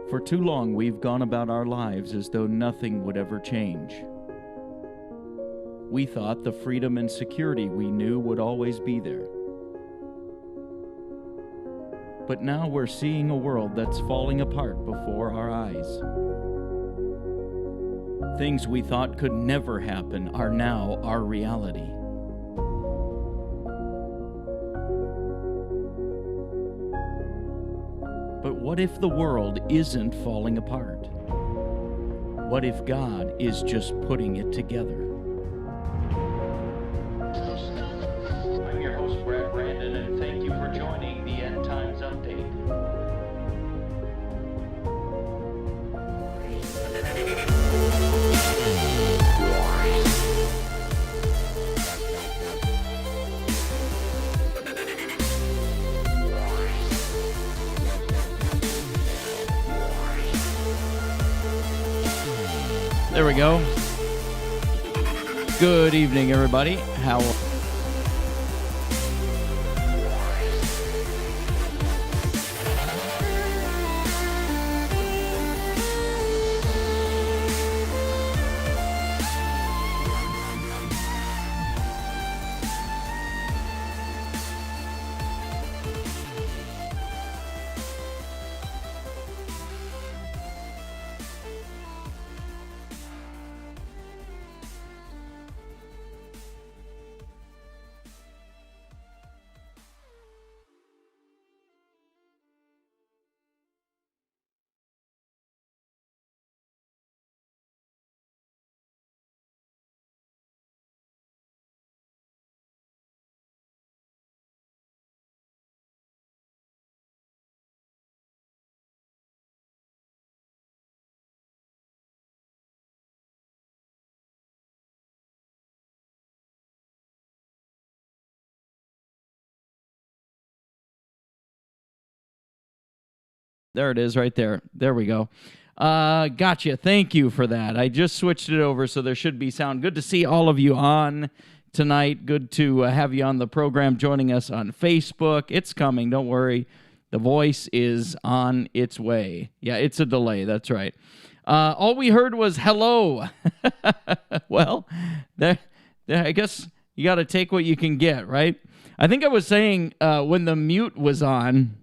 For too long, we've gone about our lives as though nothing would ever change. We thought the freedom and security we knew would always be there. But now we're seeing a world that's falling apart before our eyes. Things we thought could never happen are now our reality. But what if the world isn't falling apart? What if God is just putting it together? I'm your host, Brad Brandon, and thank you for joining the End Times Update. There we go. Good evening, everybody. How? There it is right there. There we go. Gotcha. Thank you for that. I just switched it over, so there should be sound. Good to see all of you on tonight. Good to have you on the program, joining us on Facebook. It's coming. Don't worry. The voice is on its way. Yeah, it's a delay. That's right. All we heard was hello. Well, I guess you got to take what you can get, right? I think I was saying when the mute was on,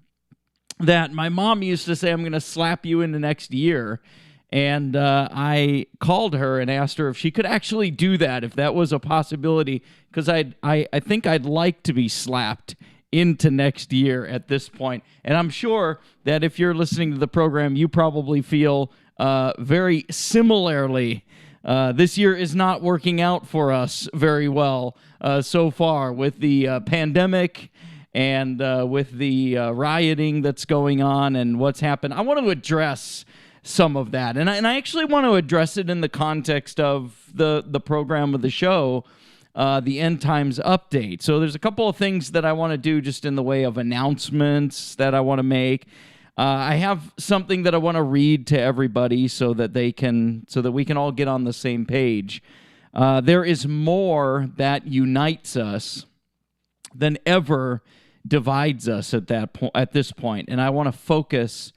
that my mom used to say, I'm going to slap you in the next year. And I called her and asked her if she could actually do that, if that was a possibility, because I think I'd like to be slapped into next year at this point. And I'm sure that if you're listening to the program, you probably feel very similarly. This year is not working out for us very well so far with the pandemic and with the rioting that's going on and what's happened. I want to address some of that. And I actually want to address it in the context of the program of the show, the End Times Update. So there's a couple of things that I want to do just in the way of announcements that I want to make. I have something that I want to read to everybody so that we can all get on the same page. There is more that unites us than ever divides us at this point. And I want to focus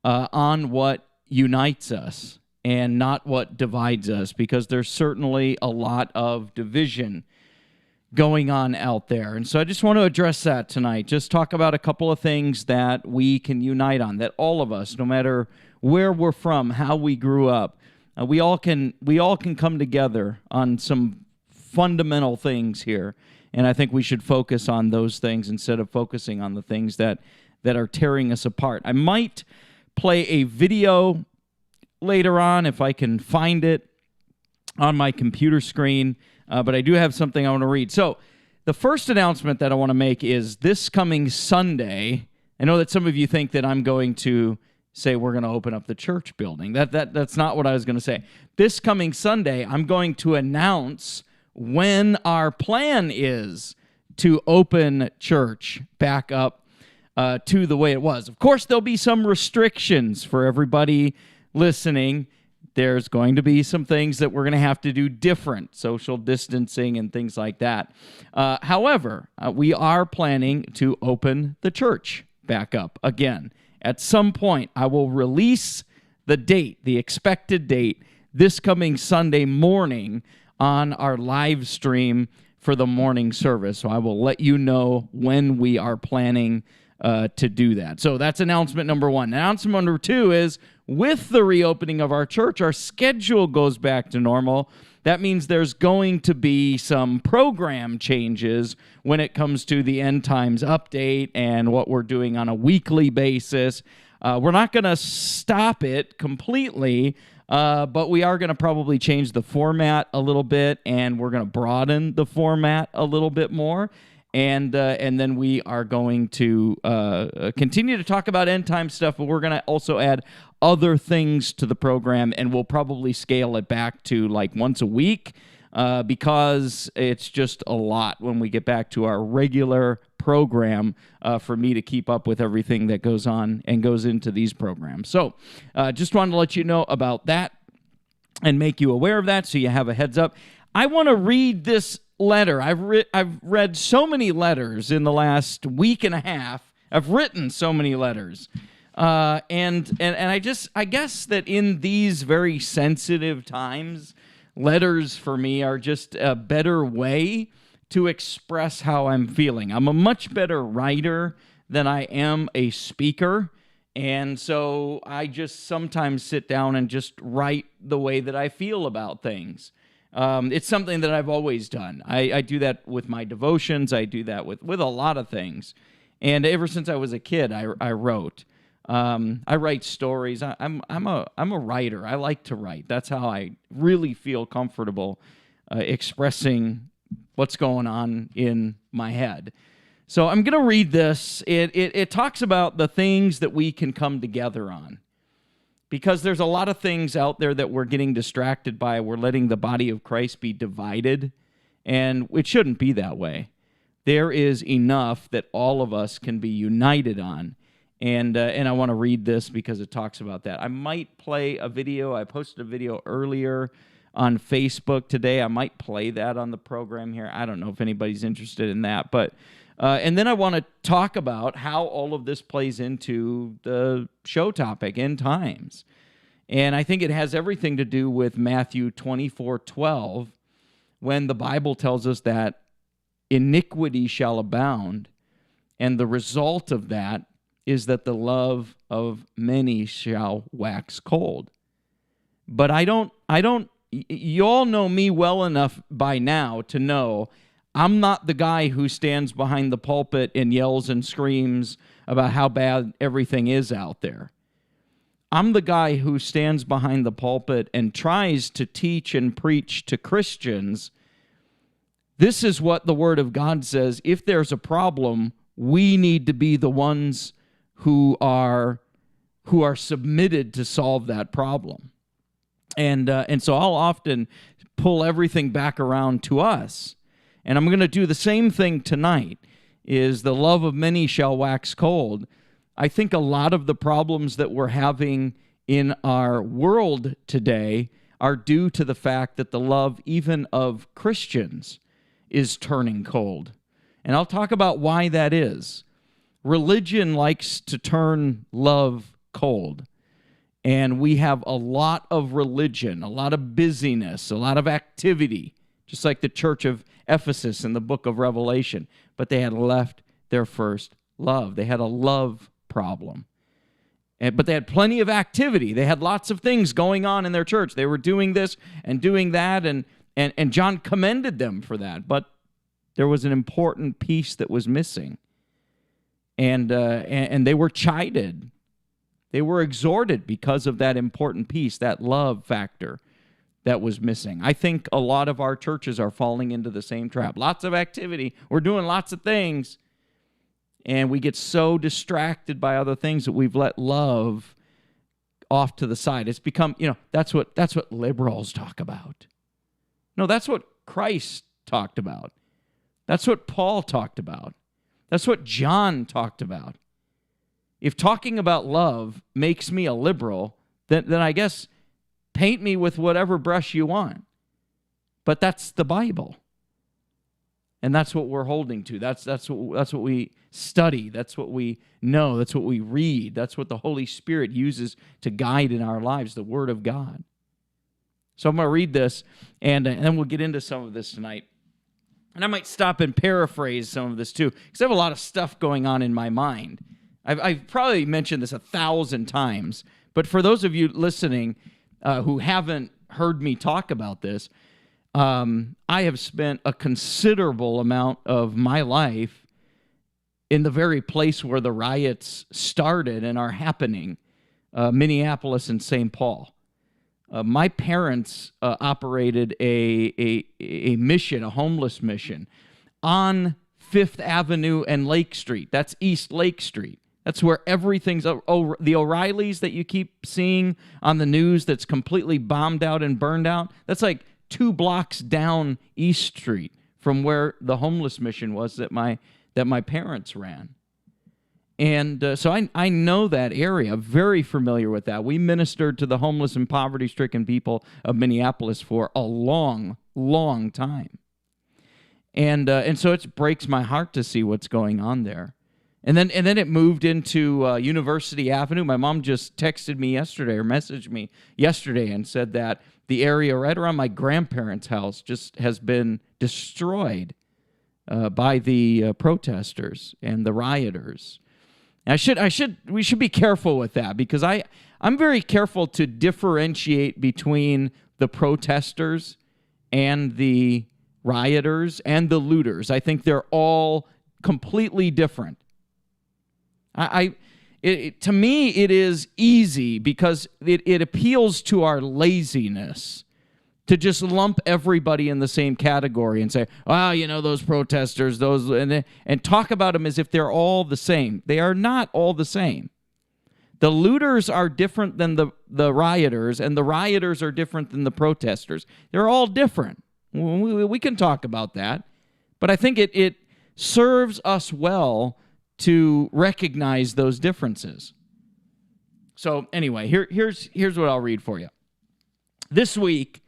on what unites us and not what divides us, because there's certainly a lot of division going on out there. And so I just want to address that tonight. Just talk about a couple of things that we can unite on, that all of us, no matter where we're from, how we grew up, we all can come together on some fundamental things here. And I think we should focus on those things instead of focusing on the things that are tearing us apart. I might play a video later on if I can find it on my computer screen, but I do have something I want to read. So the first announcement that I want to make is this coming Sunday. I know that some of you think that I'm going to say we're going to open up the church building. That's not what I was going to say. This coming Sunday, I'm going to announce when our plan is to open church back up to the way it was. Of course, there'll be some restrictions for everybody listening. There's going to be some things that we're going to have to do different, social distancing and things like that. However, we are planning to open the church back up again. at some point, I will release the date, the expected date, this coming Sunday morning on our live stream for the morning service. So I will let you know when we are planning to do that. So that's announcement number one. Announcement number two is, with the reopening of our church, our schedule goes back to normal. That means there's going to be some program changes when it comes to the EndTimes update and what we're doing on a weekly basis. We're not going to stop it completely, but we are going to probably change the format a little bit, and we're going to broaden the format a little bit more. And then we are going to continue to talk about end-time stuff, but we're going to also add other things to the program, and we'll probably scale it back to like once a week because it's just a lot when we get back to our regular program for me to keep up with everything that goes on and goes into these programs. So just wanted to let you know about that and make you aware of that so you have a heads up. I want to read this letter. I've read so many letters in the last week and a half. I've written so many letters. And I guess that in these very sensitive times, letters for me are just a better way to express how I'm feeling. I'm a much better writer than I am a speaker. And so I just sometimes sit down and just write the way that I feel about things. It's something that I've always done. I do that with my devotions. I do that with a lot of things. And ever since I was a kid, I wrote. I write stories. I'm a writer. I like to write. That's how I really feel comfortable expressing what's going on in my head. So I'm going to read this. It talks about the things that we can come together on. Because there's a lot of things out there that we're getting distracted by. We're letting the body of Christ be divided, and it shouldn't be that way. There is enough that all of us can be united on, and I want to read this because it talks about that. I might play a video. I posted a video earlier on Facebook today. I might play that on the program here. I don't know if anybody's interested in that, but and then I want to talk about how all of this plays into the show topic, End Times. And I think it has everything to do with Matthew 24:12, when the Bible tells us that iniquity shall abound, and the result of that is that the love of many shall wax cold. But you all know me well enough by now to know I'm not the guy who stands behind the pulpit and yells and screams about how bad everything is out there. I'm the guy who stands behind the pulpit and tries to teach and preach to Christians. This is what the Word of God says. If there's a problem, we need to be the ones who are submitted to solve that problem. And so I'll often pull everything back around to us. And I'm going to do the same thing tonight, is the love of many shall wax cold. I think a lot of the problems that we're having in our world today are due to the fact that the love even of Christians is turning cold. And I'll talk about why that is. Religion likes to turn love cold. And we have a lot of religion, a lot of busyness, a lot of activity, just like the church of Ephesus in the book of Revelation. But they had left their first love. They had a love problem. But they had plenty of activity. They had lots of things going on in their church. They were doing this and doing that, and John commended them for that. But there was an important piece that was missing. And they were chided. They were exhorted because of that important piece, that love factor that was missing. I think a lot of our churches are falling into the same trap. Lots of activity. We're doing lots of things. And we get so distracted by other things that we've let love off to the side. It's become, that's what liberals talk about. No, that's what Christ talked about. That's what Paul talked about. That's what John talked about. If talking about love makes me a liberal, then I guess paint me with whatever brush you want. But that's the Bible. And that's what we're holding to. That's what we study. That's what we know. That's what we read. That's what the Holy Spirit uses to guide in our lives, the Word of God. So I'm going to read this, and then we'll get into some of this tonight. And I might stop and paraphrase some of this too, because I have a lot of stuff going on in my mind. I've probably mentioned this 1,000 times, but for those of you listening who haven't heard me talk about this, I have spent a considerable amount of my life in the very place where the riots started and are happening, Minneapolis and St. Paul. My parents operated a mission, a homeless mission, on Fifth Avenue and Lake Street. That's East Lake Street. That's where everything's... Oh, the O'Reillys that you keep seeing on the news that's completely bombed out and burned out, that's like 2 blocks down East Street from where the homeless mission was that my parents ran. And so I know that area, very familiar with that. We ministered to the homeless and poverty-stricken people of Minneapolis for a long, long time. And so it breaks my heart to see what's going on there. And then it moved into University Avenue. My mom just texted me yesterday or messaged me yesterday and said that the area right around my grandparents' house just has been destroyed by the protesters and the rioters. And we should be careful with that, because I'm very careful to differentiate between the protesters and the rioters and the looters. I think they're all completely different. To me, it is easy because it appeals to our laziness to just lump everybody in the same category and say, those protesters, and talk about them as if they're all the same. They are not all the same. The looters are different than the rioters, and the rioters are different than the protesters. They're all different. We can talk about that, but I think it serves us well to recognize those differences. So anyway, here's what I'll read for you. This week,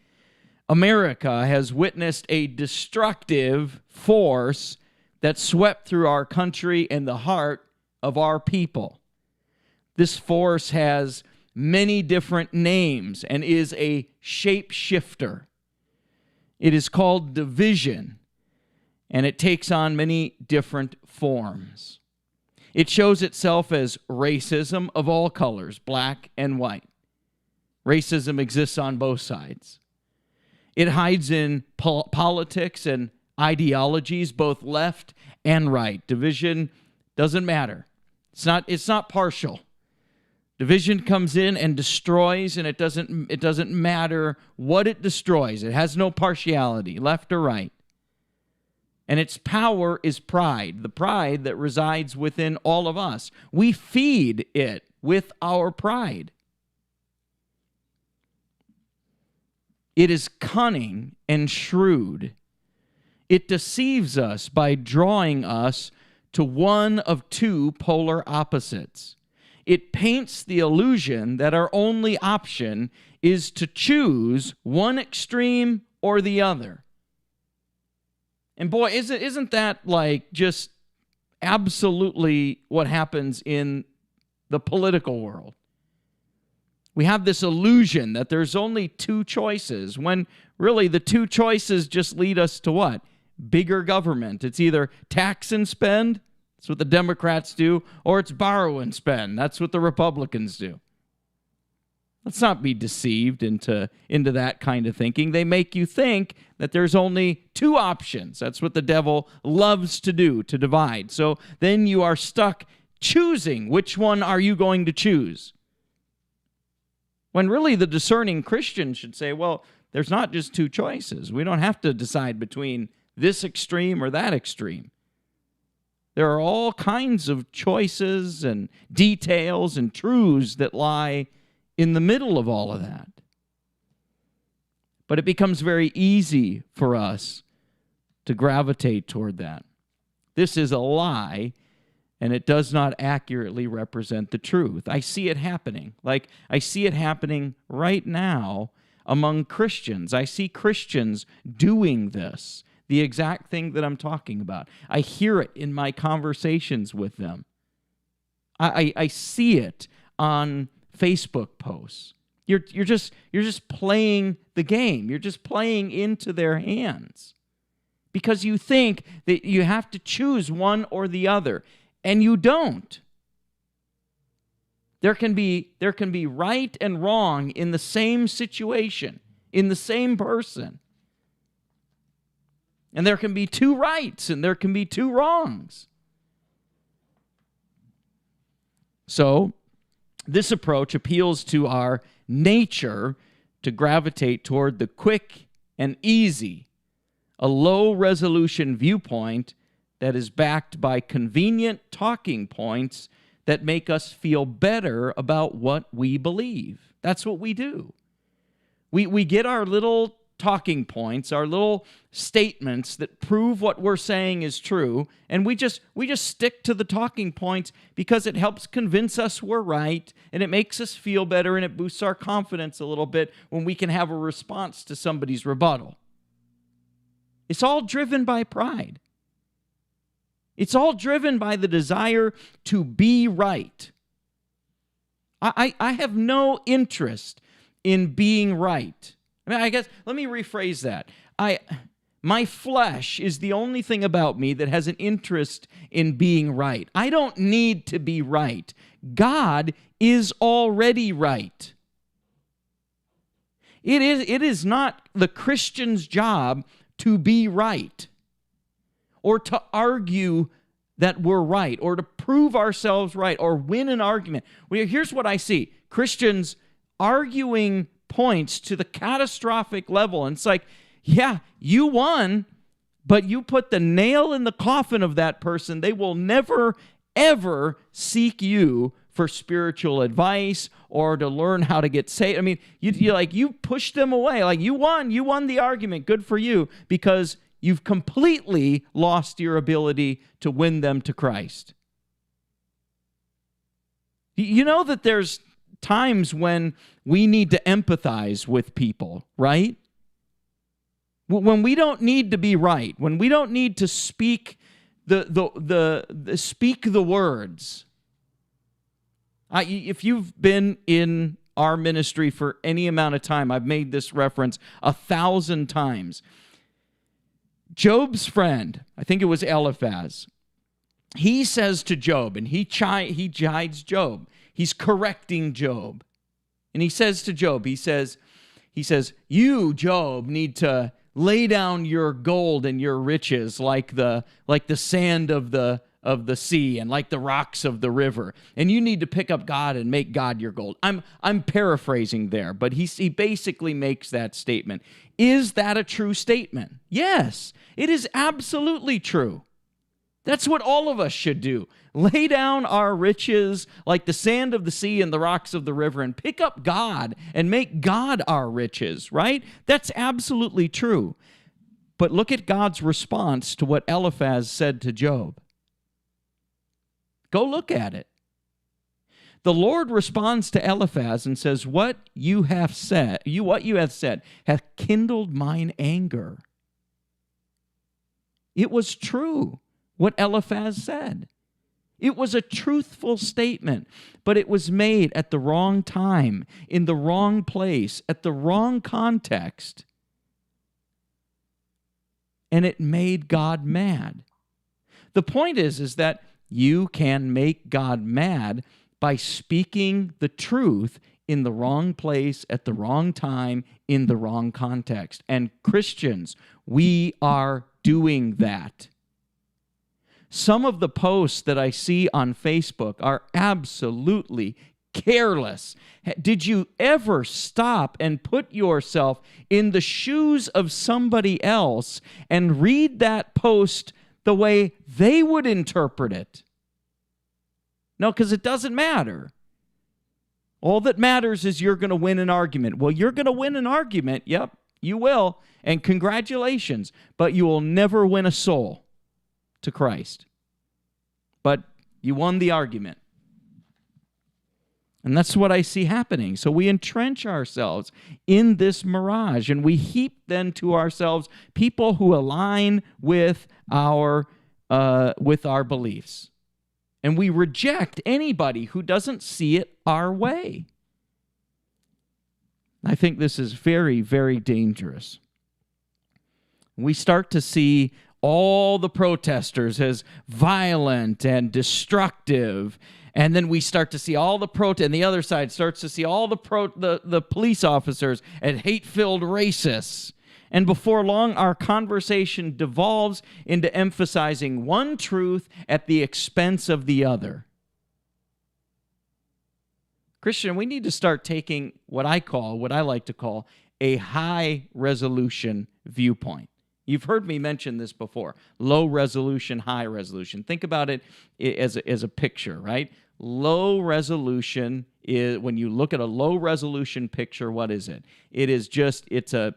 America has witnessed a destructive force that swept through our country and the heart of our people. This force has many different names and is a shapeshifter. It is called division, and it takes on many different forms. It shows itself as racism of all colors, black and white. Racism exists on both sides. It hides in politics and ideologies, both left and right. Division doesn't matter. It's not partial. Division comes in and destroys, and it doesn't matter what it destroys. It has no partiality, left or right. And its power is pride, the pride that resides within all of us. We feed it with our pride. It is cunning and shrewd. It deceives us by drawing us to one of 2 polar opposites. It paints the illusion that our only option is to choose one extreme or the other. And boy, isn't that like just absolutely what happens in the political world? We have this illusion that there's only 2 choices, when really the 2 choices just lead us to what? Bigger government. It's either tax and spend, that's what the Democrats do, or it's borrow and spend, that's what the Republicans do. Let's not be deceived into that kind of thinking. They make you think that there's only 2 options. That's what the devil loves to do, to divide. So then you are stuck choosing. Which one are you going to choose? When really the discerning Christian should say, well, there's not just 2 choices. We don't have to decide between this extreme or that extreme. There are all kinds of choices and details and truths that lie in the middle of all of that. But it becomes very easy for us to gravitate toward that. This is a lie, and it does not accurately represent the truth. I see it happening. Like, I see it happening right now among Christians. I see Christians doing this. the exact thing that I'm talking about. I hear it in my conversations with them. I see it on Facebook posts. You're just playing the game. You're just playing into their hands because you think that you have to choose one or the other, and you don't. There can be right and wrong in the same situation, in the same person. And there can be two rights and there can be two wrongs. So, this approach appeals to our nature to gravitate toward the quick and easy, a low-resolution viewpoint that is backed by convenient talking points that make us feel better about what we believe. That's what we do. We get our little talking points, our little statements that prove what we're saying is true, and we just stick to the talking points because it helps convince us we're right, and it makes us feel better, and it boosts our confidence a little bit when we can have a response to somebody's rebuttal. It's all driven by pride. It's all driven by the desire to be right. I have no interest in being right. I guess, let me rephrase that. My flesh is the only thing about me that has an interest in being right. I don't need to be right. God is already right. It is not the Christian's job to be right or to argue that we're right or to prove ourselves right or win an argument. Well, here's what I see. Christians arguing points to the catastrophic level. And it's like, yeah, you won, but you put the nail in the coffin of that person. They will never, ever seek you for spiritual advice or to learn how to get saved. I mean, you pushed them away. Like, you won the argument. Good for you, because you've completely lost your ability to win them to Christ. You know that there's times when we need to empathize with people, right? When we don't need to be right, when we don't need to speak speak the words. If you've been in our ministry for any amount of time, I've made this reference 1,000 times. Job's friend, I think it was Eliphaz, he says to Job, and he chides Job. He's correcting Job. And he says to Job, he says, you, Job, need to lay down your gold and your riches like the sand of the sea and like the rocks of the river. And you need to pick up God and make God your gold. I'm paraphrasing there, but he basically makes that statement. Is that a true statement? Yes, it is absolutely true. That's what all of us should do. Lay down our riches like the sand of the sea and the rocks of the river and pick up God and make God our riches, right? That's absolutely true. But look at God's response to what Eliphaz said to Job. Go look at it. The Lord responds to Eliphaz and says, what you have said hath kindled mine anger. It was true what Eliphaz said. It was a truthful statement, but it was made at the wrong time, in the wrong place, at the wrong context. And it made God mad. The point is that you can make God mad by speaking the truth in the wrong place, at the wrong time, in the wrong context. And Christians, we are doing that. Some of the posts that I see on Facebook are absolutely careless. Did you ever stop and put yourself in the shoes of somebody else and read that post the way they would interpret it? No, because it doesn't matter. All that matters is you're going to win an argument. Well, you're going to win an argument. Yep, you will. And congratulations. But you will never win a soul to Christ. But you won the argument. And that's what I see happening. So we entrench ourselves in this mirage, and we heap then to ourselves people who align with our beliefs. And we reject anybody who doesn't see it our way. I think this is very, very dangerous. We start to see all the protesters as violent and destructive, and then we start to see all the and the other side starts to see all the police officers as hate-filled racists. And before long, our conversation devolves into emphasizing one truth at the expense of the other. Christian, we need to start taking what I like to call a high-resolution viewpoint. You've heard me mention this before. Low resolution, high resolution. Think about it as a picture, right? Low resolution is, when you look at a low resolution picture, what is it? It is just, it's a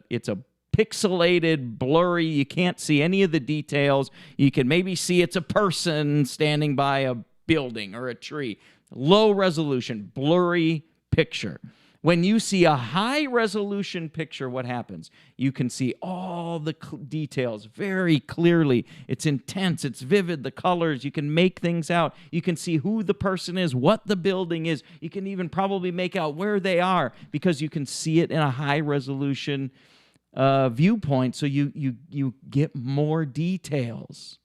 pixelated, blurry, you can't see any of the details. You can maybe see it's a person standing by a building or a tree. Low resolution, blurry picture. When you see a high-resolution picture, what happens? You can see all the details very clearly. It's intense. It's vivid. The colors. You can make things out. You can see who the person is, what the building is. You can even probably make out where they are because you can see it in a high-resolution viewpoint, so you get more details.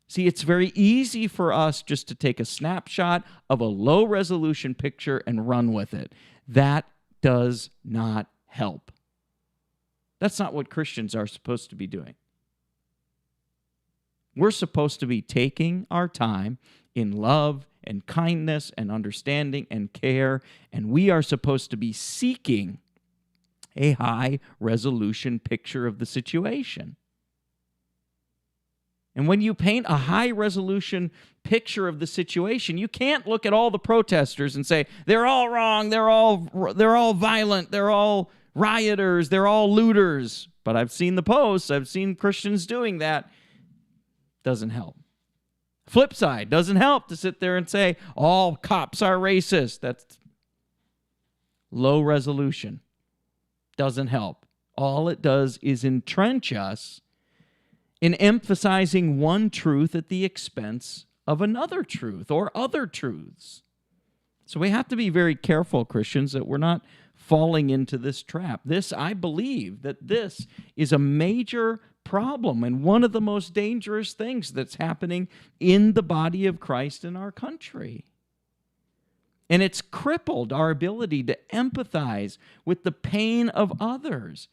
See, it's very easy for us just to take a snapshot of a low-resolution picture and run with it. That does not help. That's not what Christians are supposed to be doing. We're supposed to be taking our time in love and kindness and understanding and care, and we are supposed to be seeking a high-resolution picture of the situation. And when you paint a high-resolution picture of the situation, you can't look at all the protesters and say, they're all wrong, they're all violent, they're all rioters, they're all looters. But I've seen the posts, I've seen Christians doing that. Doesn't help. Flip side, doesn't help to sit there and say, all cops are racist. That's low resolution. Doesn't help. All it does is entrench us in emphasizing one truth at the expense of another truth or other truths. So we have to be very careful, Christians, that we're not falling into this trap. I believe that this is a major problem and one of the most dangerous things that's happening in the body of Christ in our country. And it's crippled our ability to empathize with the pain of others.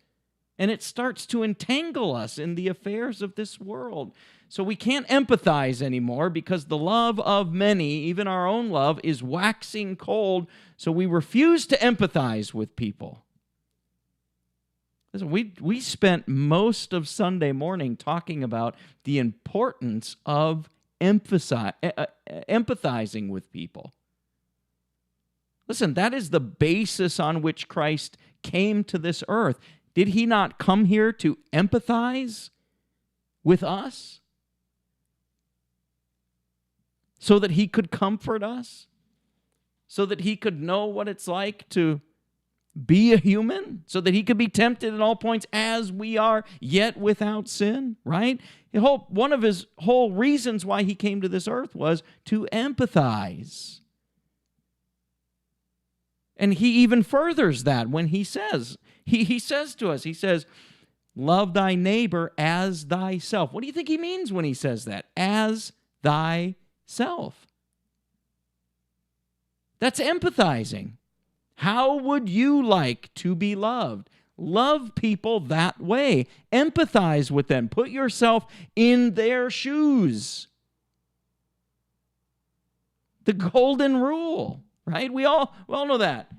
And it starts to entangle us in the affairs of this world. So we can't empathize anymore because the love of many, even our own love, is waxing cold. So we refuse to empathize with people. Listen, we spent most of Sunday morning talking about the importance of empathizing with people. Listen, that is the basis on which Christ came to this earth. Did he not come here to empathize with us so that he could comfort us, so that he could know what it's like to be a human, so that he could be tempted in all points as we are, yet without sin, right? One of his whole reasons why he came to this earth was to empathize. And he even furthers that when he says, he says to us, he says, love thy neighbor as thyself. What do you think he means when he says that? As thyself. That's empathizing. How would you like to be loved? Love people that way. Empathize with them. Put yourself in their shoes. The golden rule, right? We all know that.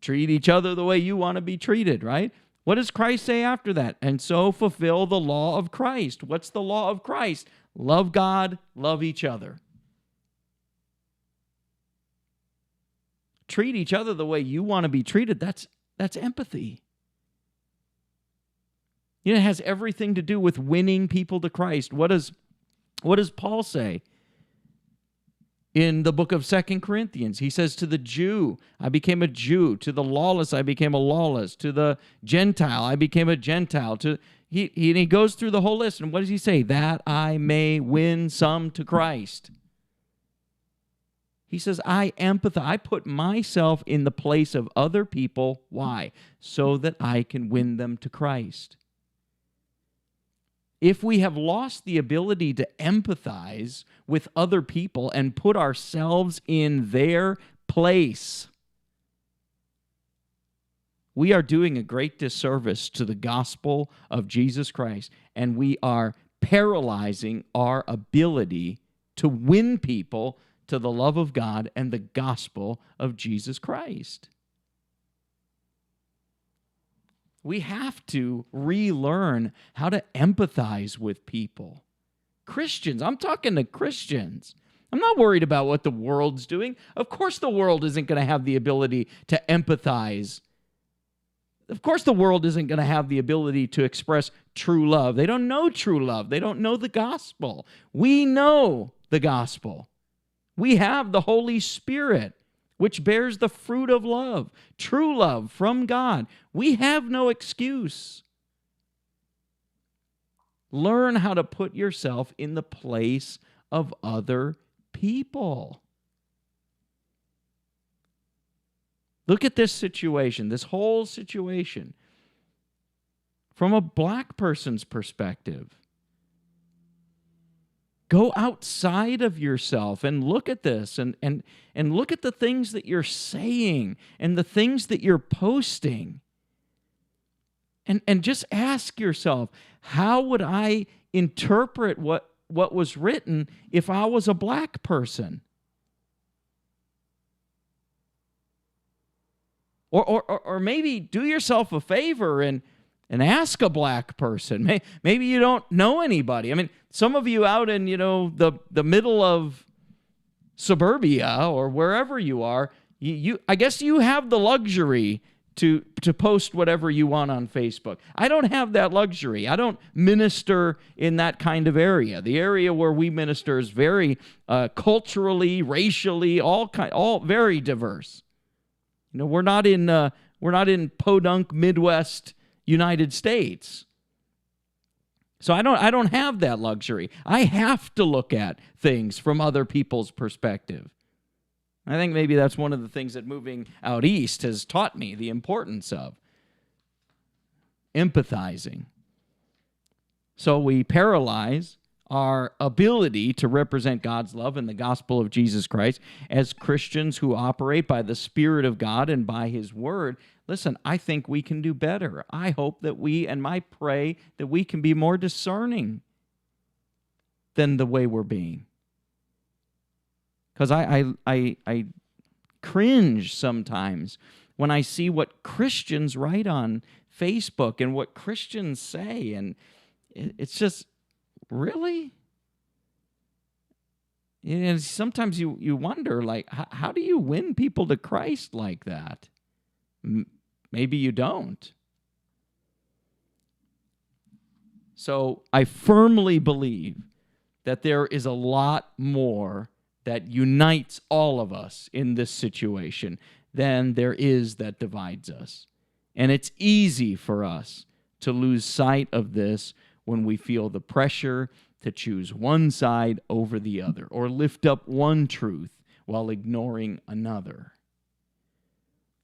Treat each other the way you want to be treated, right? What does Christ say after that? And so fulfill the law of Christ. What's the law of Christ? Love God, love each other. Treat each other the way you want to be treated. That's empathy. It has everything to do with winning people to Christ. What does Paul say? In the book of 2 Corinthians, he says, to the Jew, I became a Jew. To the lawless, I became a lawless. To the Gentile, I became a Gentile. He goes through the whole list. And what does he say? That I may win some to Christ. He says, I empathize. I put myself in the place of other people. Why? So that I can win them to Christ. If we have lost the ability to empathize with other people and put ourselves in their place, we are doing a great disservice to the gospel of Jesus Christ, and we are paralyzing our ability to win people to the love of God and the gospel of Jesus Christ. We have to relearn how to empathize with people. Christians, I'm talking to Christians. I'm not worried about what the world's doing. Of course the world isn't going to have the ability to empathize. Of course the world isn't going to have the ability to express true love. They don't know true love. They don't know the gospel. We know the gospel. We have the Holy Spirit, which bears the fruit of love, true love from God. We have no excuse. Learn how to put yourself in the place of other people. Look at this situation, this whole situation, from a black person's perspective. Go outside of yourself and look at this and look at the things that you're saying and the things that you're posting. And just ask yourself, how would I interpret what was written if I was a black person? Or maybe do yourself a favor and ask a black person. Maybe you don't know anybody. I mean, some of you out in, the middle of suburbia or wherever you are, I guess you have the luxury to post whatever you want on Facebook. I don't have that luxury. I don't minister in that kind of area. The area where we minister is very culturally, racially, all very diverse. We're not in podunk Midwest United States. So I don't have that luxury. I have to look at things from other people's perspective. I think maybe that's one of the things that moving out east has taught me the importance of empathizing. So we paralyze our ability to represent God's love and the gospel of Jesus Christ as Christians who operate by the Spirit of God and by His Word. Listen, I think we can do better. I hope that I pray that we can be more discerning than the way we're being. Because I cringe sometimes when I see what Christians write on Facebook and what Christians say, and it's just, really? And sometimes you wonder, like, how do you win people to Christ like that? Maybe you don't. So I firmly believe that there is a lot more that unites all of us in this situation than there is that divides us. And it's easy for us to lose sight of this when we feel the pressure to choose one side over the other or lift up one truth while ignoring another.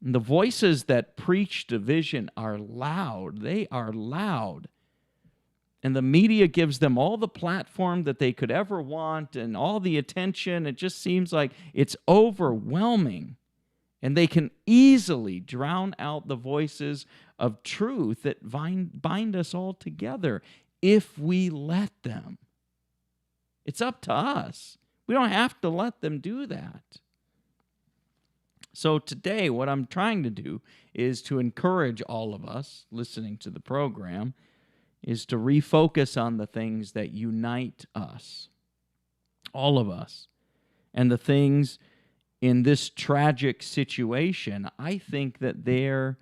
And the voices that preach division are loud. They are loud. And the media gives them all the platform that they could ever want and all the attention. It just seems like it's overwhelming. And they can easily drown out the voices of truth that bind us all together if we let them. It's up to us. We don't have to let them do that. So today, what I'm trying to do is to encourage all of us listening to the program is to refocus on the things that unite us, all of us. And the things in this tragic situation, I think that there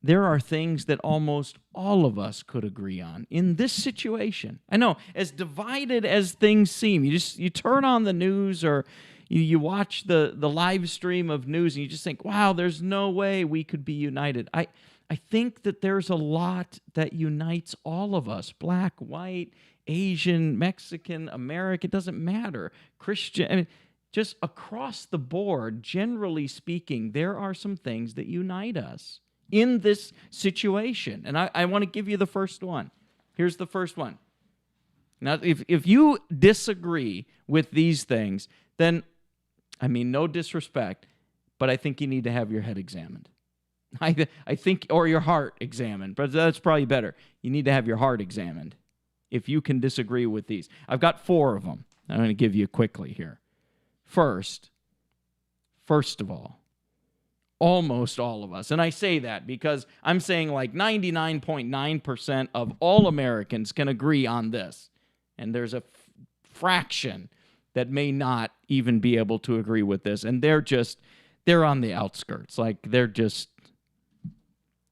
are things that almost all of us could agree on in this situation. I know, as divided as things seem, you turn on the news or You watch the live stream of news and you just think, wow, there's no way we could be united. I think that there's a lot that unites all of us, black, white, Asian, Mexican, American, it doesn't matter. Christian, I mean, just across the board, generally speaking, there are some things that unite us in this situation. And I want to give you the first one. Here's the first one. Now, if you disagree with these things, then, I mean, no disrespect, but I think you need to have your head examined. I think, or your heart examined, but that's probably better. You need to have your heart examined if you can disagree with these. I've got 4 of them. I'm going to give you quickly here. First of all, almost all of us, and I say that because I'm saying like 99.9% of all Americans can agree on this, and there's a fraction that may not even be able to agree with this, and they're on the outskirts, like they're just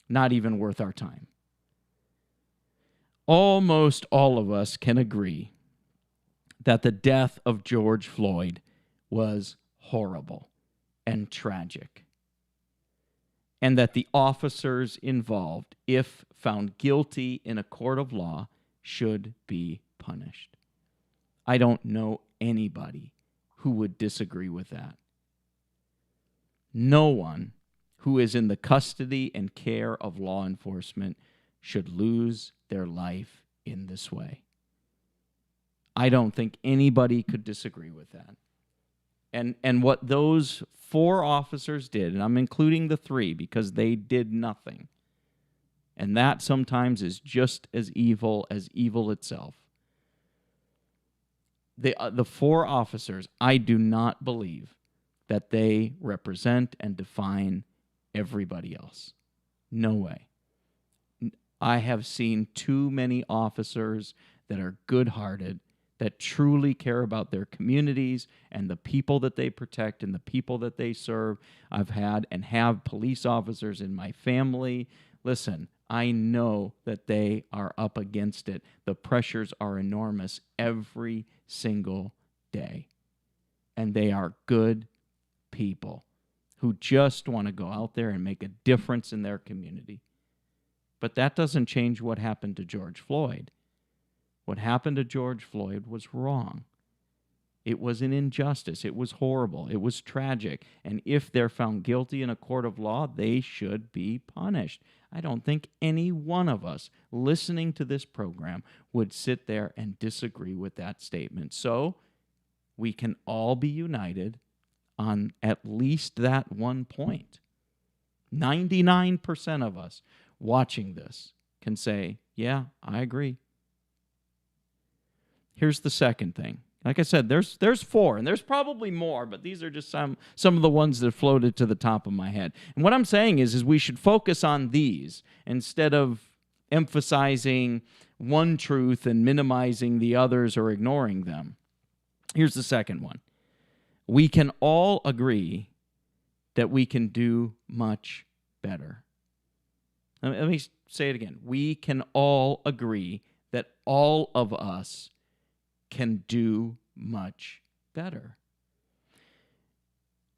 not even worth our time. Almost all of us can agree that the death of George Floyd was horrible and tragic, and that the officers involved, if found guilty in a court of law, should be punished. I don't know anybody who would disagree with that. No one who is in the custody and care of law enforcement should lose their life in this way. I don't think anybody could disagree with that. And what those 4 officers did, and I'm including the 3 because they did nothing, and that sometimes is just as evil itself. The 4 officers, I do not believe that they represent and define everybody else. No way. I have seen too many officers that are good-hearted, that truly care about their communities and the people that they protect and the people that they serve. I've had and have police officers in my family. Listen, I know that they are up against it. The pressures are enormous every single day. And they are good people who just want to go out there and make a difference in their community. But that doesn't change what happened to George Floyd. What happened to George Floyd was wrong. It was an injustice. It was horrible. It was tragic. And if they're found guilty in a court of law, they should be punished. I don't think any one of us listening to this program would sit there and disagree with that statement. So we can all be united on at least that one point. 99% of us watching this can say, yeah, I agree. Here's the second thing. Like I said, there's 4, and there's probably more, but these are just some of the ones that floated to the top of my head. And what I'm saying is we should focus on these instead of emphasizing one truth and minimizing the others or ignoring them. Here's the second one. We can all agree that we can do much better. Let me say it again. We can all agree that all of us can do much better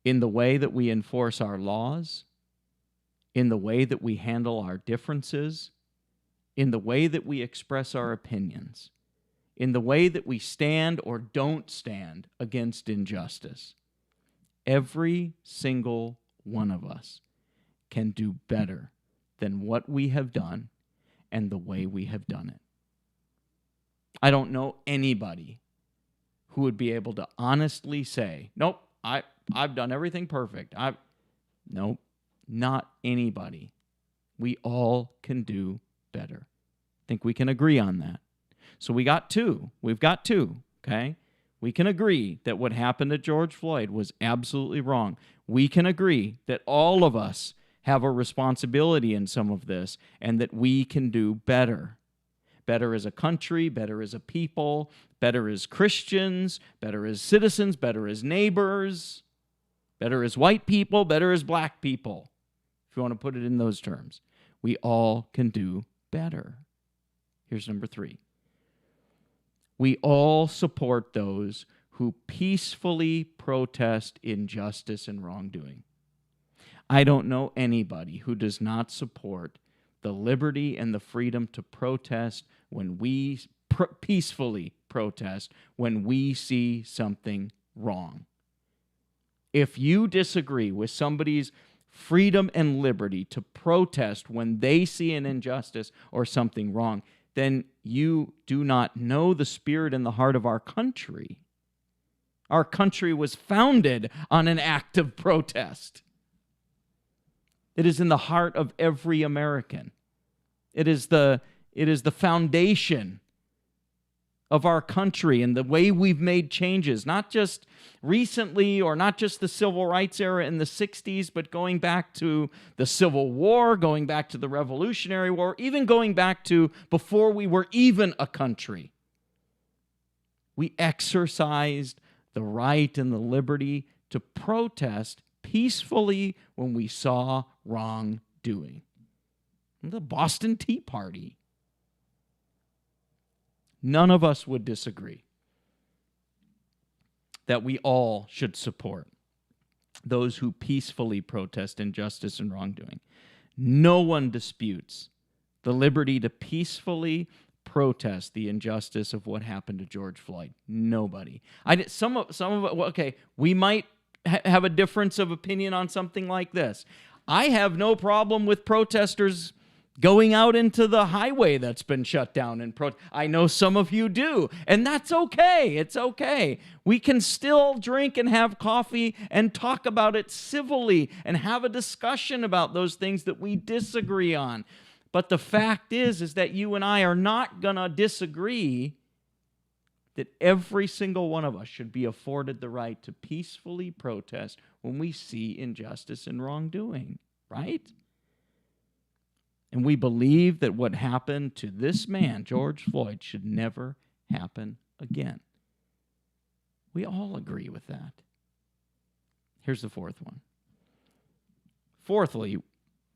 in the way that we enforce our laws, in the way that we handle our differences, in the way that we express our opinions, in the way that we stand or don't stand against injustice. Every single one of us can do better than what we have done and the way we have done it. I don't know anybody who would be able to honestly say, nope, I've done everything perfect. Nope, not anybody. We all can do better. I think we can agree on that. So we've got two, okay? We can agree that what happened to George Floyd was absolutely wrong. We can agree that all of us have a responsibility in some of this and that we can do better. Better as a country, better as a people, better as Christians, better as citizens, better as neighbors, better as white people, better as black people, if you want to put it in those terms. We all can do better. Here's number 3. We all support those who peacefully protest injustice and wrongdoing. I don't know anybody who does not support the liberty and the freedom to protest when we peacefully protest when we see something wrong. If you disagree with somebody's freedom and liberty to protest when they see an injustice or something wrong, then you do not know the spirit and the heart of our country. Our country was founded on an act of protest. It is in the heart of every American. It is the foundation of our country and the way we've made changes, not just recently or not just the civil rights era in the 60s, but going back to the Civil War, going back to the Revolutionary War, even going back to before we were even a country. We exercised the right and the liberty to protest peacefully when we saw wrongdoing. The Boston Tea Party. None of us would disagree that we all should support those who peacefully protest injustice and wrongdoing. No one disputes the liberty to peacefully protest the injustice of what happened to George Floyd. Nobody. Some of it. Okay, we might have a difference of opinion on something like this. I have no problem with protesters going out into the highway that's been shut down and I know some of you do, and that's okay. It's okay. We can still drink and have coffee and talk about it civilly and have a discussion about those things that we disagree on. But the fact is that you and I are not going to disagree that every single one of us should be afforded the right to peacefully protest when we see injustice and wrongdoing, right? And we believe that what happened to this man, George Floyd, should never happen again. We all agree with that. Here's the fourth one.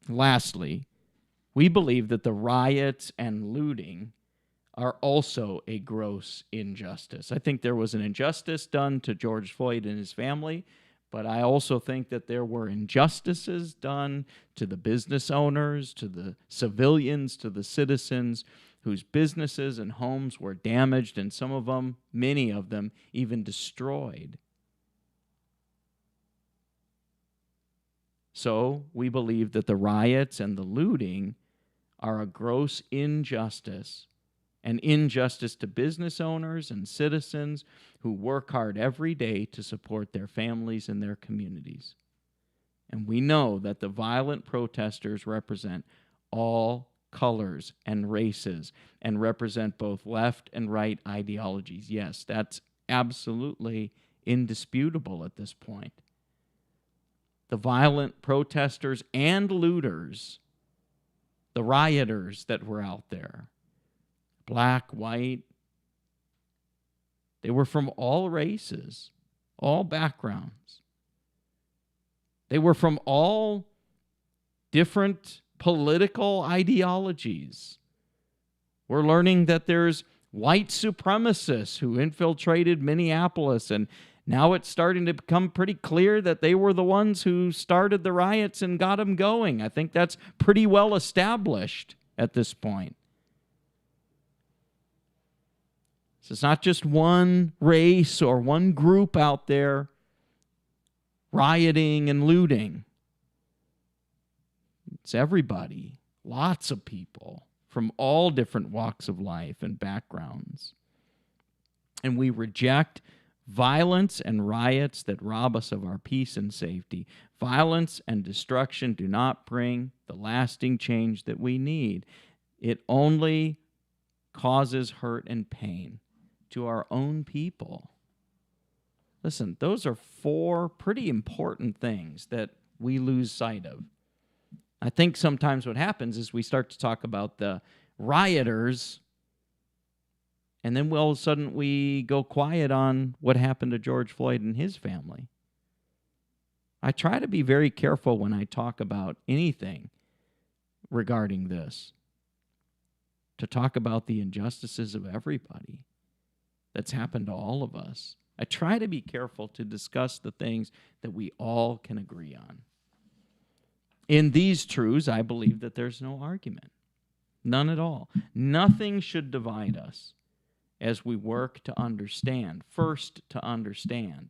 Lastly, we believe that the riots and looting are also a gross injustice. I think there was an injustice done to George Floyd and his family, but I also think that there were injustices done to the business owners, to the civilians, to the citizens whose businesses and homes were damaged, and some of them, many of them, even destroyed. So we believe that the riots and the looting are a gross injustice, an injustice to business owners and citizens who work hard every day to support their families and their communities. And we know that the violent protesters represent all colors and races and represent both left and right ideologies. Yes, that's absolutely indisputable at this point. The violent protesters and looters, the rioters that were out there, black, white, they were from all races, all backgrounds. They were from all different political ideologies. We're learning that there's white supremacists who infiltrated Minneapolis, and now it's starting to become pretty clear that they were the ones who started the riots and got them going. I think that's pretty well established at this point. So it's not just one race or one group out there rioting and looting. It's everybody, lots of people from all different walks of life and backgrounds. And we reject violence and riots that rob us of our peace and safety. Violence and destruction do not bring the lasting change that we need. It only causes hurt and pain to our own people. Listen, those are four pretty important things that we lose sight of. I think sometimes what happens is we start to talk about the rioters, and then all of a sudden we go quiet on what happened to George Floyd and his family. I try to be very careful when I talk about anything regarding this, to talk about the injustices of everybody that's happened to all of us. I try to be careful to discuss the things that we all can agree on. In these truths, I believe that there's no argument. None at all. Nothing should divide us as we work to understand. First, to understand,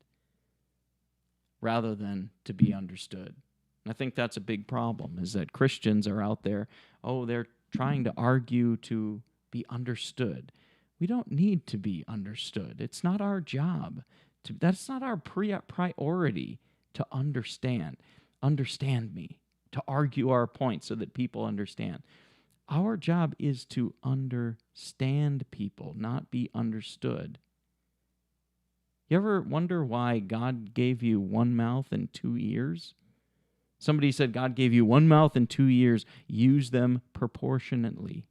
rather than to be understood. And I think that's a big problem, is that Christians are out there, they're trying to argue to be understood. We don't need to be understood. It's not our job. That's not our priority to understand. Understand me, to argue our point so that people understand. Our job is to understand people, not be understood. You ever wonder why God gave you one mouth and two ears? Somebody said God gave you one mouth and two ears. Use them proportionately.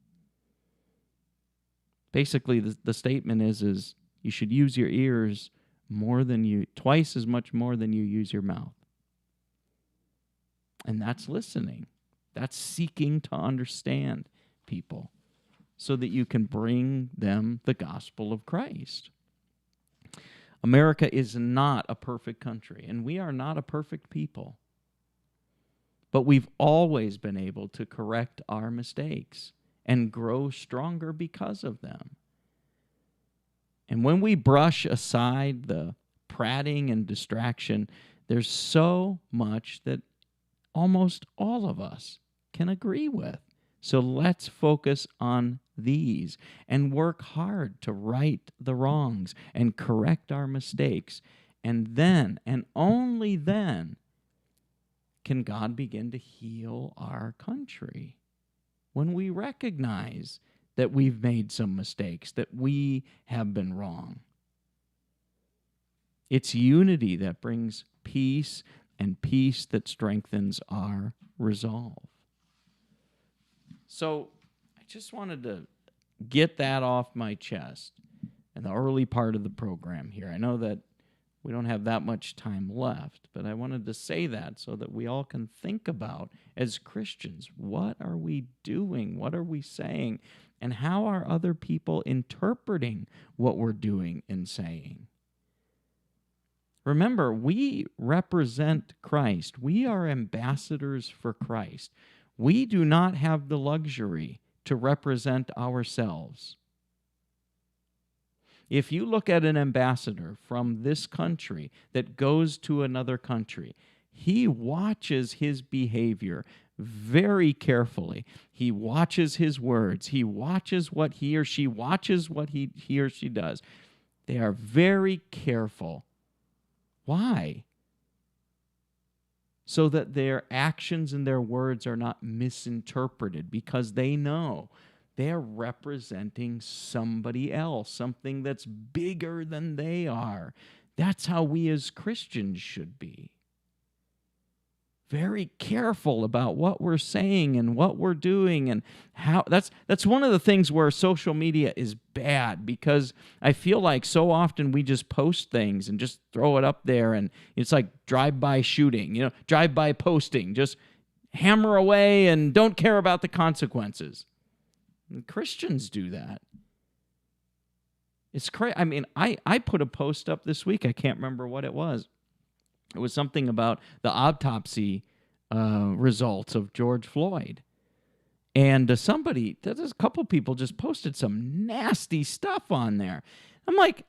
Basically, the statement is you should use your ears twice as much more than you use your mouth. And that's listening. That's seeking to understand people so that you can bring them the gospel of Christ. America is not a perfect country, and we are not a perfect people. But we've always been able to correct our mistakes and grow stronger because of them. And when we brush aside the prating and distraction, there's so much that almost all of us can agree with. So let's focus on these and work hard to right the wrongs and correct our mistakes. And then, and only then, can God begin to heal our country. When we recognize that we've made some mistakes, that we have been wrong. It's unity that brings peace, and peace that strengthens our resolve. So I just wanted to get that off my chest in the early part of the program here. I know that we don't have that much time left, but I wanted to say that so that we all can think about, as Christians, what are we doing? What are we saying? And how are other people interpreting what we're doing and saying? Remember, we represent Christ. We are ambassadors for Christ. We do not have the luxury to represent ourselves. If you look at an ambassador from this country that goes to another country, he watches his behavior very carefully. He watches his words. He watches what he or she does. They are very careful. Why? So that their actions and their words are not misinterpreted, because they know they're representing somebody else, something that's bigger than they are. That's how we as Christians should be. Very careful about what we're saying and what we're doing, and how. That's one of the things where social media is bad, because I feel like so often we just post things and just throw it up there, and it's like drive-by shooting, drive-by posting, just hammer away and don't care about the consequences. And Christians do that. It's crazy. I mean, I put a post up this week. I can't remember what it was. It was something about the autopsy results of George Floyd. And there's a couple people just posted some nasty stuff on there. I'm like,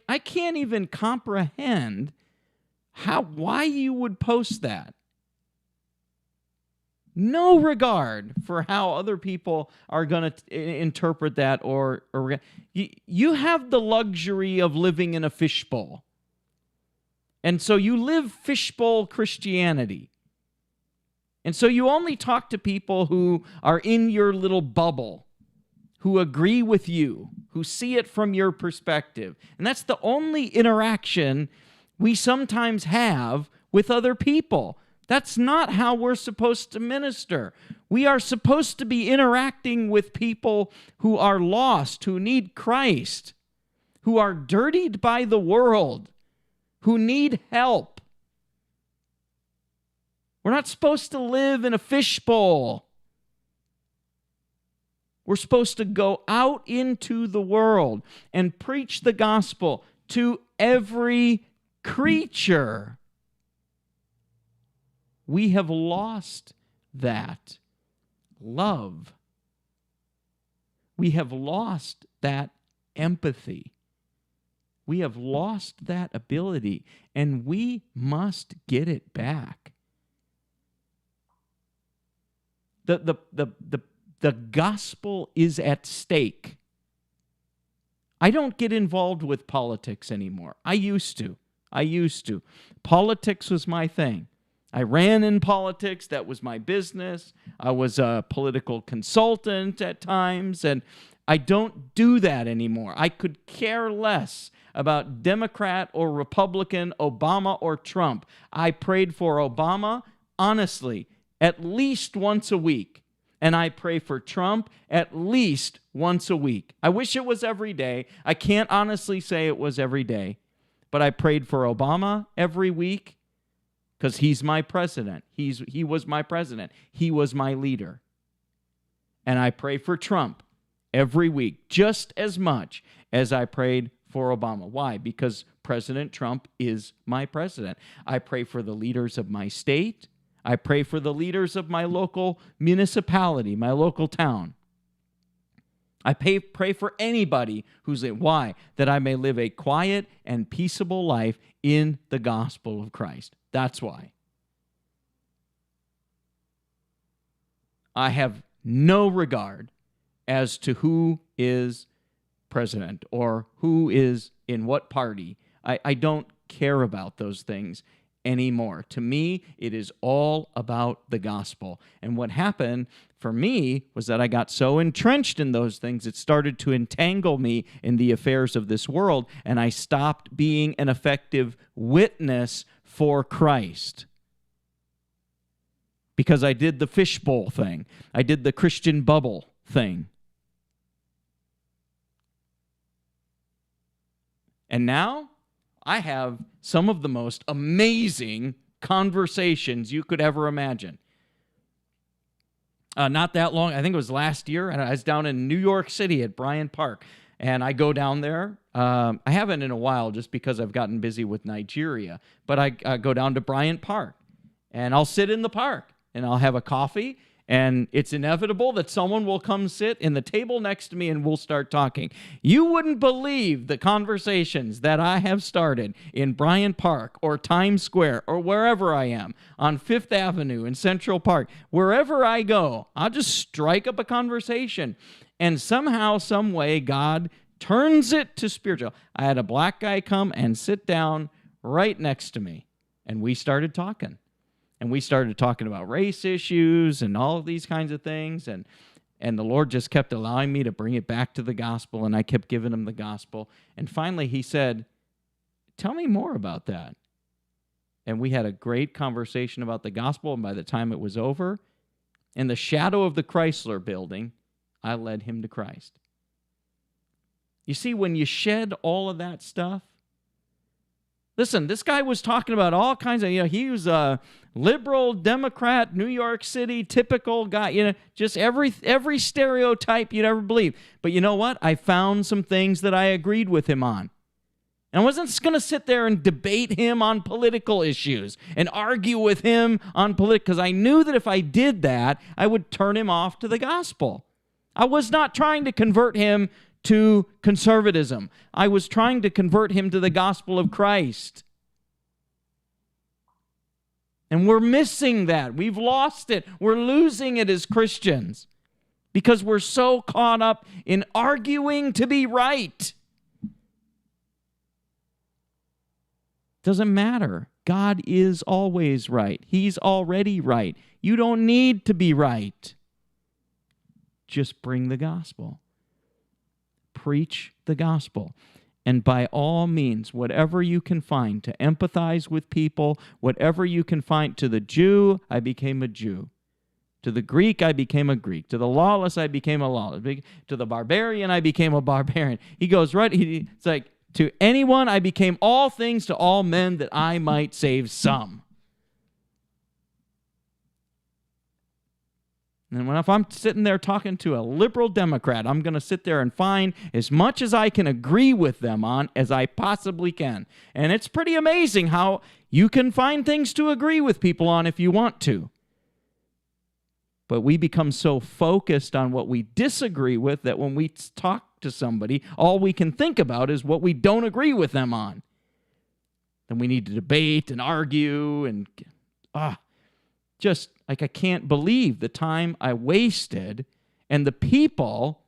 I can't even comprehend why you would post that. No regard for how other people are going to interpret that, or you have the luxury of living in a fishbowl. And so you live fishbowl Christianity. And so you only talk to people who are in your little bubble, who agree with you, who see it from your perspective. And that's the only interaction we sometimes have with other people. That's not how we're supposed to minister. We are supposed to be interacting with people who are lost, who need Christ, who are dirtied by the world, who need help. We're not supposed to live in a fishbowl. We're supposed to go out into the world and preach the gospel to every creature. We have lost that love. We have lost that empathy. We have lost that ability, and we must get it back. The gospel is at stake. I don't get involved with politics anymore. I used to. Politics was my thing. I ran in politics. That was my business. I was a political consultant at times, and I don't do that anymore. I could care less about Democrat or Republican, Obama or Trump. I prayed for Obama, honestly, at least once a week. And I pray for Trump at least once a week. I wish it was every day. I can't honestly say it was every day. But I prayed for Obama every week because he's my president. He was my president. He was my leader. And I pray for Trump every week just as much as I prayed for Obama. Why? Because President Trump is my president. I pray for the leaders of my state. I pray for the leaders of my local municipality, my local town. I pray for anybody who's in. Why? That I may live a quiet and peaceable life in the gospel of Christ. That's why. I have no regard as to who is president or who is in what party. I don't care about those things anymore. To me, it is all about the gospel. And what happened for me was that I got so entrenched in those things, it started to entangle me in the affairs of this world, and I stopped being an effective witness for Christ. Because I did the fishbowl thing. I did the Christian bubble thing. And now I have some of the most amazing conversations you could ever imagine. Not that long, I think it was last year, and I was down in New York City at Bryant Park. And I go down there. I haven't in a while just because I've gotten busy with Nigeria. But I go down to Bryant Park, and I'll sit in the park, and I'll have a coffee. And it's inevitable that someone will come sit in the table next to me and we'll start talking. You wouldn't believe the conversations that I have started in Bryant Park or Times Square or wherever I am, on Fifth Avenue in Central Park. Wherever I go, I'll just strike up a conversation. And somehow, some way, God turns it to spiritual. I had a black guy come and sit down right next to me, and we started talking. And we started talking about race issues and all of these kinds of things. And the Lord just kept allowing me to bring it back to the gospel. And I kept giving him the gospel. And finally he said, tell me more about that. And we had a great conversation about the gospel. And by the time it was over, in the shadow of the Chrysler building, I led him to Christ. You see, when you shed all of that stuff, listen, this guy was talking about all kinds of, he was a liberal Democrat, New York City, typical guy, just every stereotype you'd ever believe. But you know what? I found some things that I agreed with him on. And I wasn't going to sit there and debate him on political issues and argue with him on political, because I knew that if I did that, I would turn him off to the gospel. I was not trying to convert him to conservatism. I was trying to convert him to the gospel of Christ. And we're missing that. We've lost it. We're losing it as Christians because we're so caught up in arguing to be right. Doesn't matter. God is always right. He's already right. You don't need to be right. Just bring the gospel. Preach the gospel. And by all means, whatever you can find to empathize with people, whatever you can find. To the Jew, I became a Jew. To the Greek, I became a Greek. To the lawless, I became a lawless. To the barbarian, I became a barbarian. He goes right, it's like, to anyone, I became all things to all men that I might save some. And if I'm sitting there talking to a liberal Democrat, I'm going to sit there and find as much as I can agree with them on as I possibly can. And it's pretty amazing how you can find things to agree with people on if you want to. But we become so focused on what we disagree with that when we talk to somebody, all we can think about is what we don't agree with them on. Then we need to debate and argue and just like I can't believe the time I wasted and the people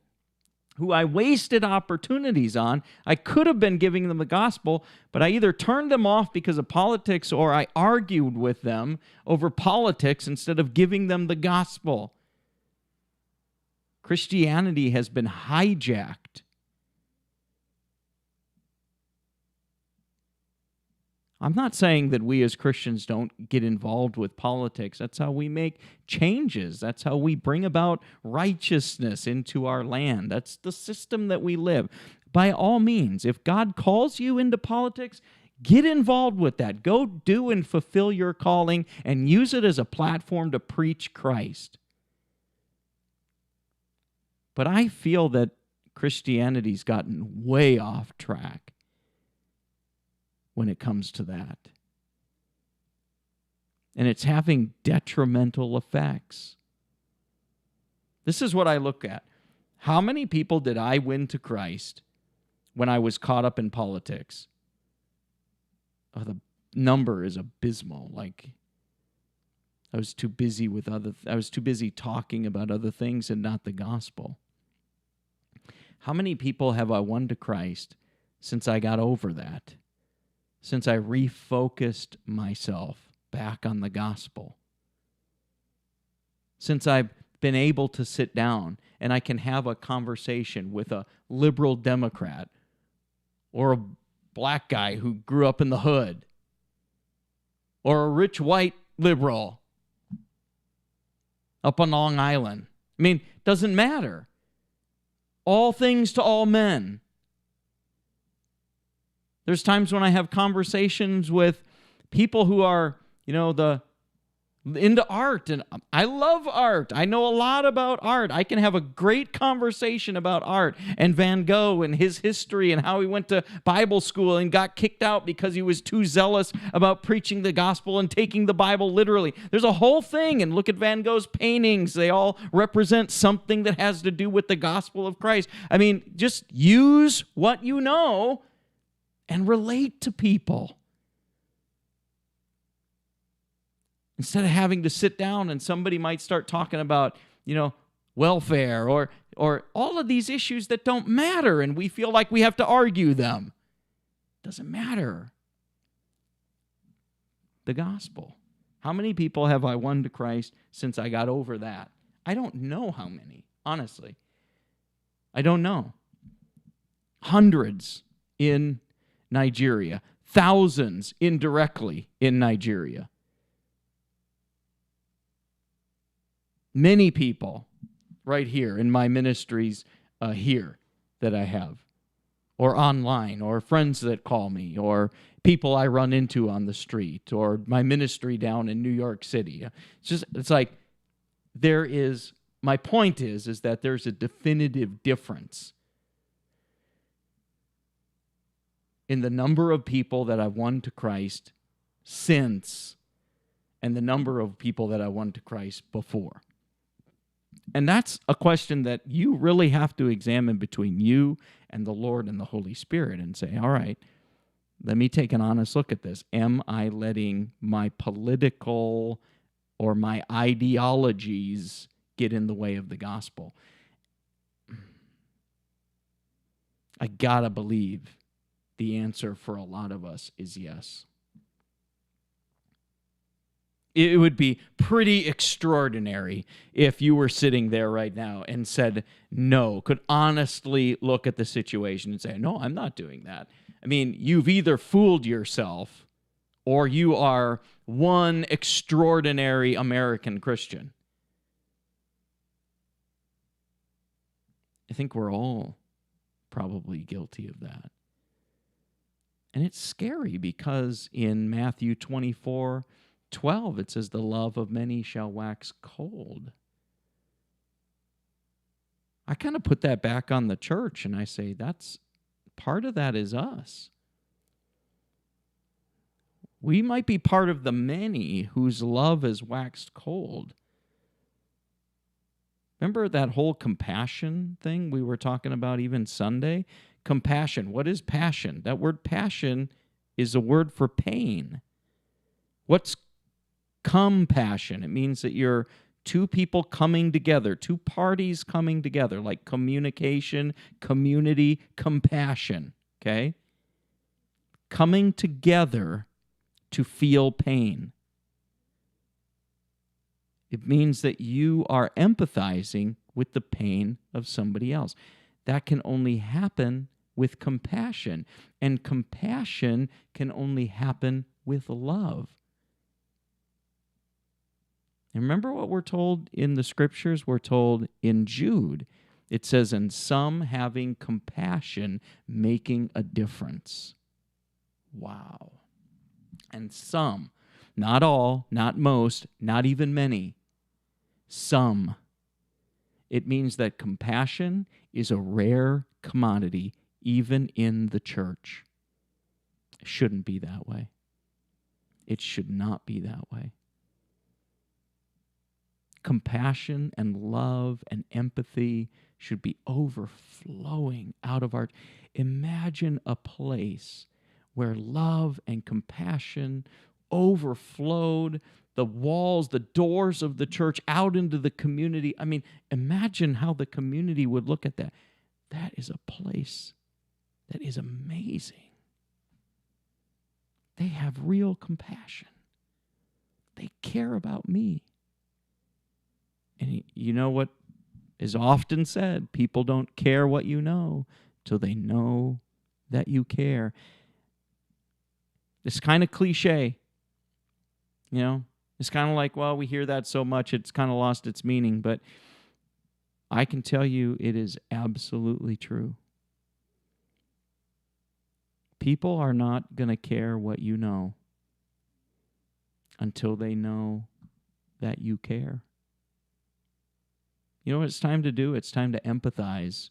who I wasted opportunities on. I could have been giving them the gospel, but I either turned them off because of politics or I argued with them over politics instead of giving them the gospel. Christianity has been hijacked. I'm not saying that we as Christians don't get involved with politics. That's how we make changes. That's how we bring about righteousness into our land. That's the system that we live. By all means, if God calls you into politics, get involved with that. Go do and fulfill your calling and use it as a platform to preach Christ. But I feel that Christianity's gotten way off track when it comes to that. And it's having detrimental effects. This is what I look at. How many people did I win to Christ when I was caught up in politics? Oh, the number is abysmal. Like, I was too busy talking about other things and not the gospel. How many people have I won to Christ since I got over that? Since I refocused myself back on the gospel. Since I've been able to sit down and I can have a conversation with a liberal Democrat or a black guy who grew up in the hood or a rich white liberal up on Long Island. I mean, doesn't matter. All things to all men. There's times when I have conversations with people who are, into art, and I love art. I know a lot about art. I can have a great conversation about art and Van Gogh and his history and how he went to Bible school and got kicked out because he was too zealous about preaching the gospel and taking the Bible literally. There's a whole thing, and look at Van Gogh's paintings. They all represent something that has to do with the gospel of Christ. I mean, just use what you know and relate to people. Instead of having to sit down and somebody might start talking about, welfare or all of these issues that don't matter, and we feel like we have to argue them. Doesn't matter. The gospel. How many people have I won to Christ since I got over that? I don't know how many, honestly. I don't know. Hundreds in Nigeria. Thousands indirectly in Nigeria. Many people right here in my ministries here that I have, or online, or friends that call me, or people I run into on the street, or my ministry down in New York City. It's like my point is that there's a definitive difference in the number of people that I've won to Christ since and the number of people that I won to Christ before. And that's a question that you really have to examine between you and the Lord and the Holy Spirit and say, all right, let me take an honest look at this. Am I letting my political or my ideologies get in the way of the gospel? I gotta believe the answer for a lot of us is yes. It would be pretty extraordinary if you were sitting there right now and said no, could honestly look at the situation and say, no, I'm not doing that. I mean, you've either fooled yourself or you are one extraordinary American Christian. I think we're all probably guilty of that. And it's scary because in Matthew 24:12, it says, the love of many shall wax cold. I kind of put that back on the church, and I say that's part of that is us. We might be part of the many whose love is waxed cold. Remember that whole compassion thing we were talking about even Sunday? Compassion. What is passion? That word passion is a word for pain. What's compassion? It means that you're two people coming together, two parties coming together, like communication, community, compassion, okay? Coming together to feel pain. It means that you are empathizing with the pain of somebody else. That can only happen with compassion, and compassion can only happen with love. And remember what we're told in the scriptures? We're told in Jude, it says, "And some having compassion, making a difference." Wow. And some, not all, not most, not even many, some. It means that compassion is a rare commodity, even in the church. It shouldn't be that way. It should not be that way. Compassion and love and empathy should be overflowing out of our... Imagine a place where love and compassion overflowed the walls, the doors of the church out into the community. I mean, imagine how the community would look at that. That is a place that is amazing. They have real compassion. They care about me. And you know what is often said? People don't care what you know till they know that you care. It's kind of cliche, you know? It's kind of like, well, we hear that so much, it's kind of lost its meaning. But I can tell you it is absolutely true. People are not going to care what you know until they know that you care. You know what it's time to do? It's time to empathize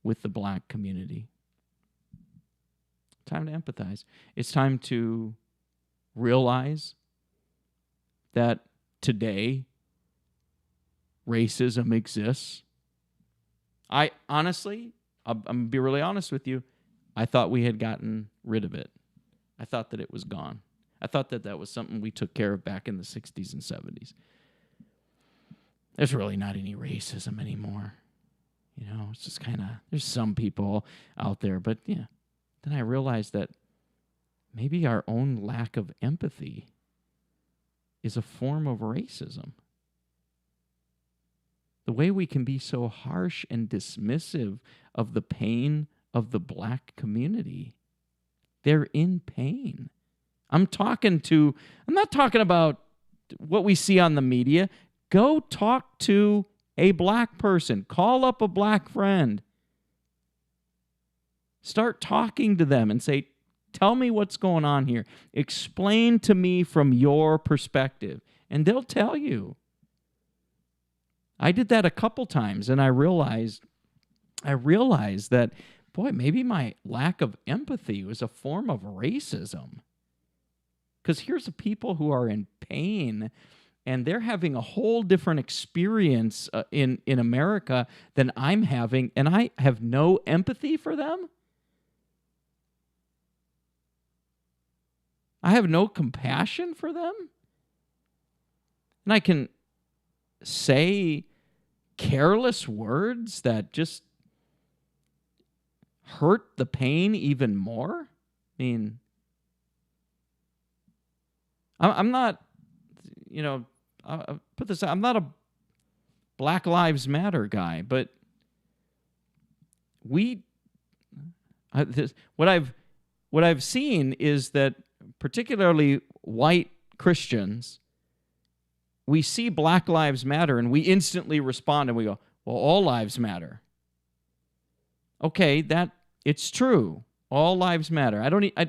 with the black community. Time to empathize. It's time to realize that today racism exists. I honestly, I'm going to be really honest with you, I thought we had gotten rid of it. I thought that it was gone. I thought that that was something we took care of back in the 60s and 70s. There's really not any racism anymore. You know, it's just kind of, there's some people out there, but yeah. Then I realized that maybe our own lack of empathy is a form of racism. The way we can be so harsh and dismissive of the pain of the black community. They're in pain. I'm not talking about what we see on the media. Go talk to a black person. Call up a black friend. Start talking to them and say, tell me what's going on here. Explain to me from your perspective. And they'll tell you. I did that a couple times, and I realized that, boy, maybe my lack of empathy was a form of racism. Because here's the people who are in pain, and they're having a whole different experience in America than I'm having, and I have no empathy for them? I have no compassion for them? And I can say careless words that just hurt the pain even more? I mean, I'm not, you know, I'll put this out, I'm not a Black Lives Matter guy, but what I've seen is that particularly white Christians, we see Black Lives Matter and we instantly respond and we go, well, all lives matter. Okay, it's true. All lives matter.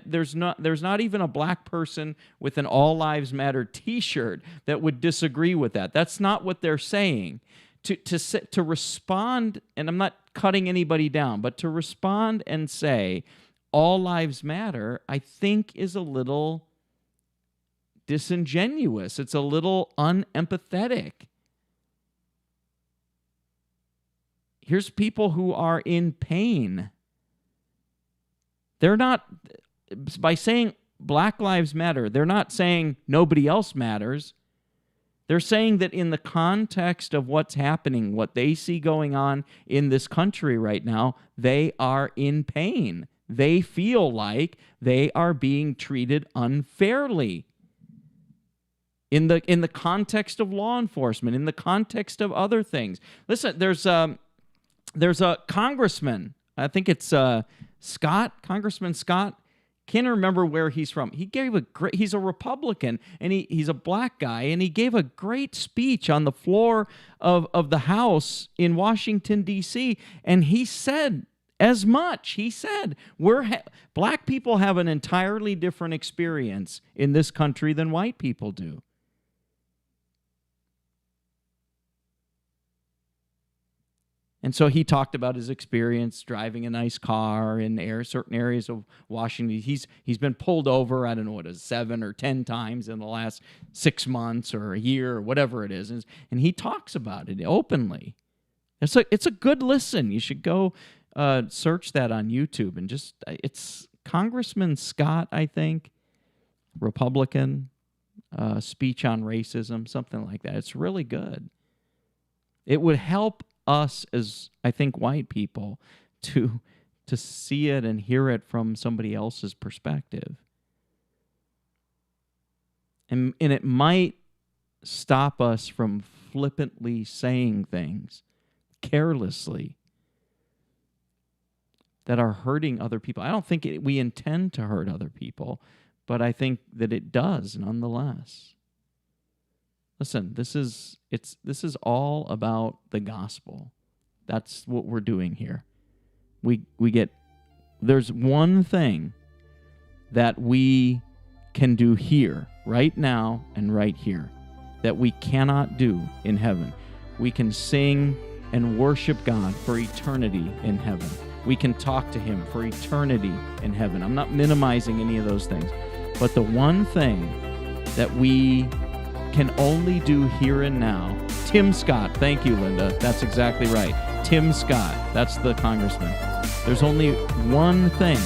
There's not even a black person with an All Lives Matter t-shirt that would disagree with that. That's not what they're saying. to respond, and I'm not cutting anybody down, but to respond and say all lives matter, I think is a little disingenuous. It's a little unempathetic. Here's people who are in pain. They're not, by saying Black Lives Matter, they're not saying nobody else matters. They're saying that in the context of what's happening, what they see going on in this country right now, they are in pain. They feel like they are being treated unfairly. In the context of law enforcement, in the context of other things. Listen, there's a congressman, I think it's Congressman Scott. Can't remember where he's from. He's a Republican, and he's a black guy, and he gave a great speech on the floor of the House in Washington, D.C., and he said as much. He said, black people have an entirely different experience in this country than white people do. And so he talked about his experience driving a nice car in certain areas of Washington. He's been pulled over, I don't know what it is, 7 or 10 times in the last 6 months or a year or whatever it is. And he talks about it openly. It's a good listen. You should go search that on YouTube. And it's Congressman Scott, I think, Republican, speech on racism, something like that. It's really good. It would help us as, I think, white people to see it and hear it from somebody else's perspective. And it might stop us from flippantly saying things carelessly that are hurting other people. I don't think we intend to hurt other people, but I think that it does nonetheless. Listen, this is all about the gospel. That's what we're doing here. There's one thing that we can do here, right now and right here, that we cannot do in heaven. We can sing and worship God for eternity in heaven. We can talk to him for eternity in heaven. I'm not minimizing any of those things. But the one thing that we can only do here and now. Tim Scott, thank you, Linda. That's exactly right. Tim Scott, that's the congressman. There's only one thing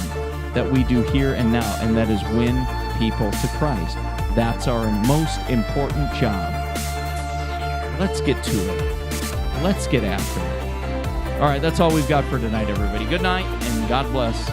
that we do here and now, and that is win people to Christ. That's our most important job. Let's get to it. Let's get after it. All right, that's all we've got for tonight, everybody. Good night, and God bless.